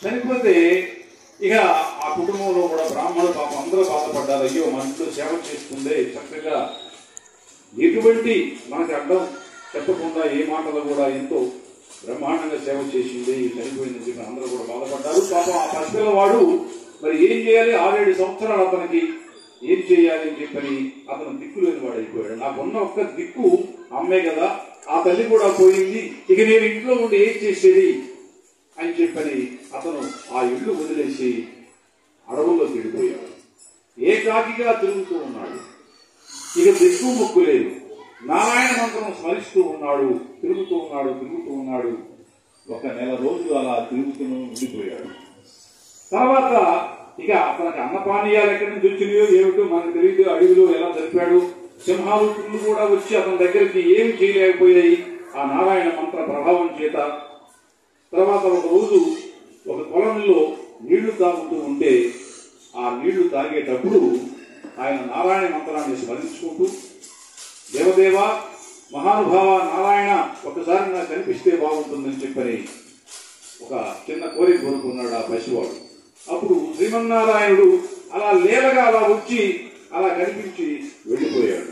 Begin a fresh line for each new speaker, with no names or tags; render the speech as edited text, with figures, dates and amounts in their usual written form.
చనిపోతే ఇక ఆ కుటుంబంలో కూడా బ్రాహ్మణులు పాపం అందరూ బాధపడ్డారు. అయ్యో మన ఇంట్లో సేవ చేస్తుందే, చక్కగా ఎటువంటి మనకి అడ్డం చెప్పకుండా ఏ మాటలు కూడా ఎంతో బ్రహ్మాండంగా సేవ చేసింది, చనిపోయిందని చెప్పి అందరూ కూడా బాధపడ్డారు. పాపం ఆ పసిపిల్లవాడు మరి ఏం చేయాలి, 6-7 సంవత్సరాలు అతనికి ఏం చేయాలి అని చెప్పని అతను దిక్కు లేని వాడు అయిపోయాడు. నాకున్న ఒక్క దిక్కు అమ్మే కదా, ఆ తల్లి కూడా పోయింది, ఇక నేను ఇంట్లో ఉండి ఏం చేసేది అని చెప్పని అతను ఆ ఇల్లు వదిలేసి అడవుల్లోకి వెళ్ళిపోయాడు. ఏకాకిగా తిరుగుతూ ఉన్నాడు. ఇక దిక్కు ముక్కు లేదు. నారాయణ మంత్రం స్మరిస్తూ ఉన్నాడు. తిరుగుతూ ఉన్నాడు. 1 నెల రోజులు అలా తిరుగుతూ ఉండిపోయాడు. తర్వాత ఇక అతనికి అన్నపానీయాలు ఎక్కడి నుంచి వచ్చినాయో ఏమిటో మనకు తెలియదు. అడవిలో ఎలా జరిపాడు. సింహాలు పుళ్ళు కూడా వచ్చి అతని దగ్గరికి ఏమి చేయలేకపోయాయి ఆ నారాయణ మంత్ర ప్రభావం చేత. తర్వాత ఒక రోజు ఒక పొలంలో నీళ్లు తాగుతూ ఉంటే ఆ నీళ్లు తాగేటప్పుడు ఆయన నారాయణ మంత్రాన్ని స్మరించుకుంటూ, దేవదేవ మహానుభావ నారాయణ ఒకసారి నాకు కనిపిస్తే బాగుంటుందని చెప్పని ఒక చిన్న కోరిక కోరుకున్నాడు ఆ పసివాడు. అప్పుడు శ్రీమన్నారాయణుడు అలా లేలగా అలా వచ్చి అలా కనిపించి వెళ్ళిపోయాడు.